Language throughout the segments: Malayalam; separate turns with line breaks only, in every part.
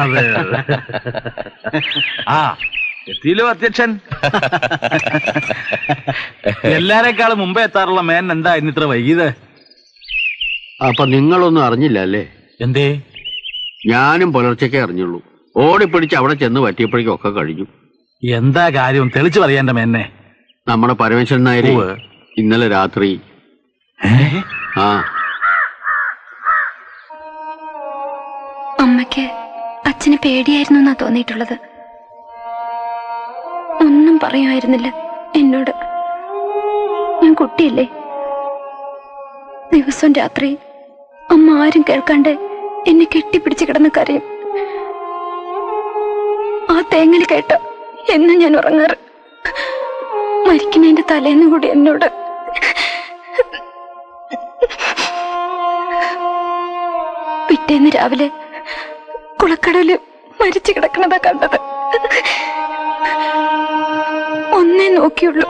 അതെ ആ എത്തിയില്ലോ അധ്യക്ഷൻ. എല്ലാരെക്കാളും മുമ്പേ എത്താറുള്ള മേൻ എന്താ ഇന്നിത്ര വൈകിയത്?
അപ്പൊ നിങ്ങളൊന്നും അറിഞ്ഞില്ല അല്ലേ?
എന്തേ?
ഞാനും പുലർച്ചയ്ക്കേ അറിഞ്ഞുള്ളൂ. ഓടിപ്പിടിച്ച് അവിടെ ചെന്ന് പറ്റിയപ്പോഴേക്കും ഒക്കെ കഴിഞ്ഞു.
എന്താ കാര്യം തെളിച്ചു പറയാന്റെ മേന്നെ?
നമ്മുടെ പരമേശ്വരൻ നായർ ഇന്നലെ രാത്രി
അമ്മയ്ക്ക് അച്ഛന് പേടിയായിരുന്നു എന്നാ തോന്നിയിട്ടുള്ളത്. ഒന്നും പറയുമായിരുന്നില്ല എന്നോട്. ഞാൻ കുട്ടിയല്ലേ. ദിവസം രാത്രി അമ്മ ആരും കേൾക്കാണ്ട് എന്നെ കെട്ടിപ്പിടിച്ച് കിടന്ന് കരയും. ആ തേങ്ങൽ കേട്ട എന്നും ഞാൻ ഉറങ്ങാറ്. മരിക്കുന്നതിന്റെ തലേന്ന് കൂടി എന്നോട് പിറ്റേന്ന് രാവിലെ കുളക്കടവില് മരിച്ചു കിടക്കണതാ കണ്ടത്. ഒന്നേ നോക്കിയുള്ളൂ.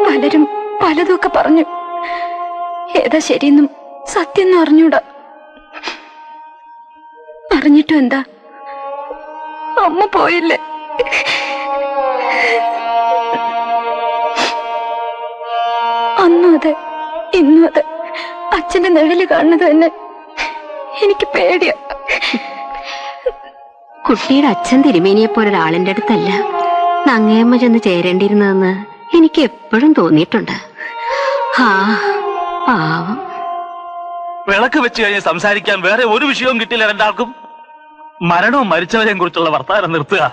പലരും പലതൊക്കെ പറഞ്ഞു. ഏതാ ശരിയെന്നും സത്യം അറിഞ്ഞൂടാ. അറിഞ്ഞിട്ടും എന്താ, അമ്മ പോയില്ലേ. അന്നും അതെ ഇന്നും അതെ. അച്ഛന്റെ നിഴല് കാണുന്നത് തന്നെ എനിക്ക് പേടിയാ.
കുട്ടിയുടെ അച്ഛൻ തിരുമേനിയെ പോലെ ഒരാളിന്റെ അടുത്തല്ല നങ്ങയമ്മ ചെന്ന് ചേരേണ്ടിയിരുന്നതെന്ന് എനിക്ക് എപ്പോഴും തോന്നിയിട്ടുണ്ട്. പാവം.
വിളക്ക് വെച്ച് കഴിഞ്ഞ് സംസാരിക്കാൻ വേറെ ഒരു വിഷയവും കിട്ടില്ല രണ്ടാൾക്കും. മരണവും മരിച്ചവരെയും കുറിച്ചുള്ള വർത്തമാനം നിർത്തുക.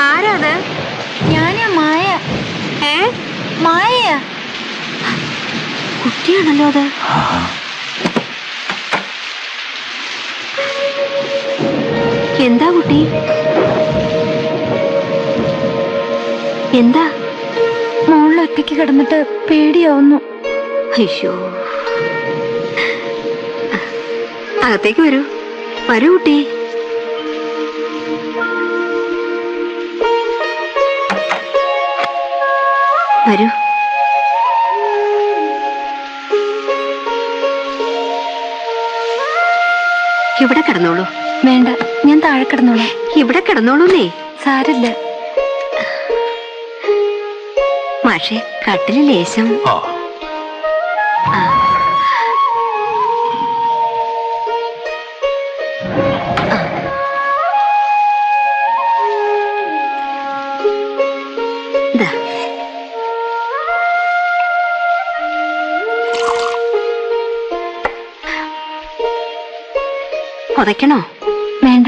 ആരാത്?
ഞാനാ മായ. മായ
കുട്ടിയാണല്ലോ അത്. എന്താ കുട്ടി? എന്താ?
മോളിൽ ഒറ്റയ്ക്ക് കിടന്നിട്ട് പേടിയാവുന്നു.
അയ്യോ, അകത്തേക്ക് വരൂ. വരൂ കുട്ടി. വരൂ. ഇവിടെ കിടന്നോളൂ.
വേണ്ട, ഞാൻ താഴെ കിടന്നോളൂ.
ഇവിടെ കിടന്നോളൂന്നേ.
സാരില്ല.
മാഷെ, കട്ടില് ലേശം. പുതയ്ക്കണോ?
വേണ്ട.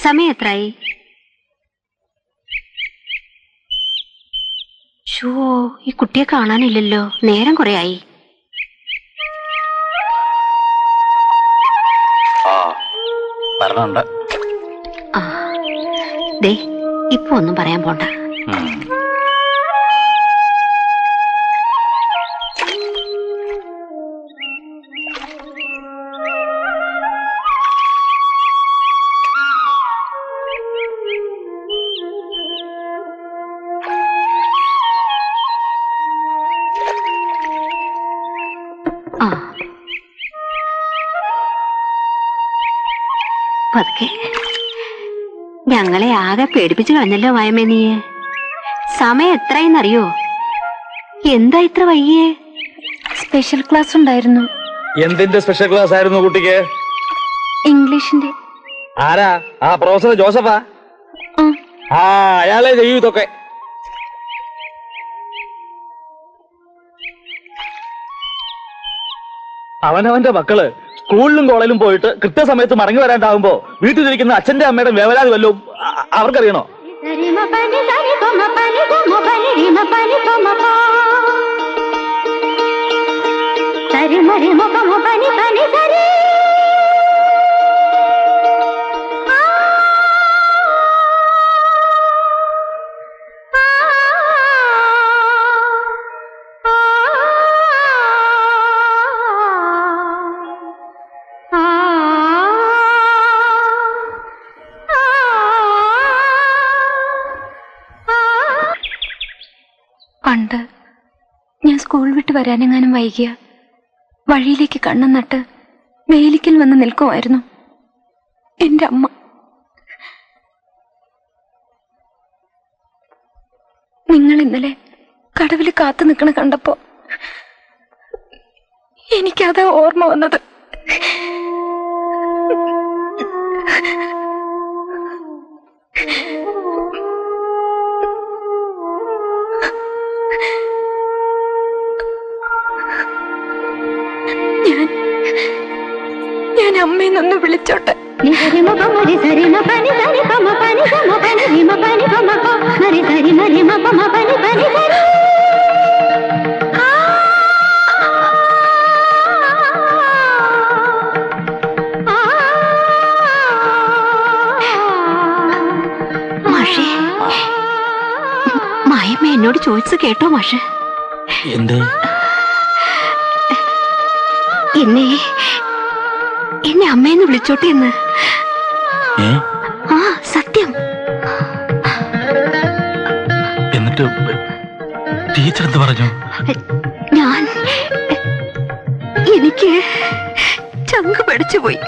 സമയം എത്രയായി? ഷോ, ഈ കുട്ടിയെ കാണാനില്ലല്ലോ. നേരം കുറെ ആയി. ദേ, ഇപ്പൊ ഒന്നും പറയാൻ പോണ്ട. പതുക്കെ. ഞങ്ങളെ ആകെ പേടിപ്പിച്ചു കളഞ്ഞല്ലോ മായമേ നീയെ. സമയം എത്രയെന്നറിയോ? എന്താ ഇത്ര വൈകിയേ?
സ്പെഷ്യൽ ക്ലാസ് ഉണ്ടായിരുന്നു.
എന്തിന്റെ സ്പെഷ്യൽ ക്ലാസ് ആയിരുന്നു കുട്ടിക്ക്?
ഇംഗ്ലീഷിന്റെ.
ആരാ? ആ പ്രൊഫസർ ജോസഫാ? ആ അയാളെ ചെയ്യൂ ഇതൊക്കെ. അവനവന്റെ മക്കള് സ്കൂളിലും കോളേജിലും പോയിട്ട് കൃത്യസമയത്ത് മടങ്ങി വരാണ്ടാവുമ്പോ വീട്ടിലിരിക്കുന്ന അച്ഛന്റെ അമ്മയുടെ വേവലാതി വല്ലതും അവർക്കറിയണോ?
പണ്ട് ഞാൻ സ്കൂൾ വിട്ട് വരാനെങ്ങാനും വൈകിയ വഴിയിലേക്ക് കണ്ണും നട്ട് വേലിക്കൽ വന്ന് നിൽക്കുമായിരുന്നു എന്റെ അമ്മ. നിങ്ങൾ ഇന്നലെ കടവിൽ കാത്തു നിൽക്കണ കണ്ടപ്പോ എനിക്കതാ ഓർമ്മ വന്നത്. ഞാൻ അമ്മയെന്നൊന്ന് വിളിച്ചോട്ടെ.
മാഷേ, മായമ്മ എന്നോട് ചോദിച്ചു കേട്ടോ മാഷ്? എന്നെ അമ്മയെന്ന് വിളിച്ചോട്ടെ എന്ന്. ആ സത്യം.
എന്നിട്ട് ടീച്ചർ എന്ത് പറഞ്ഞു?
എനിക്ക് ചങ്ക് പഠിച്ചുപോയി.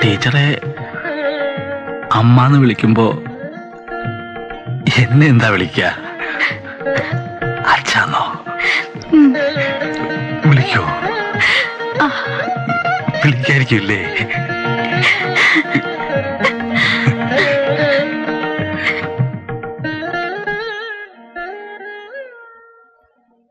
ടീച്ചറെ അമ്മാന്ന് വിളിക്കുമ്പോ എന്നെ എന്താ വിളിക്ക? അച്ഛാന്നോ? വിളിക്കോ? വിളിക്കായിരിക്കില്ലേ?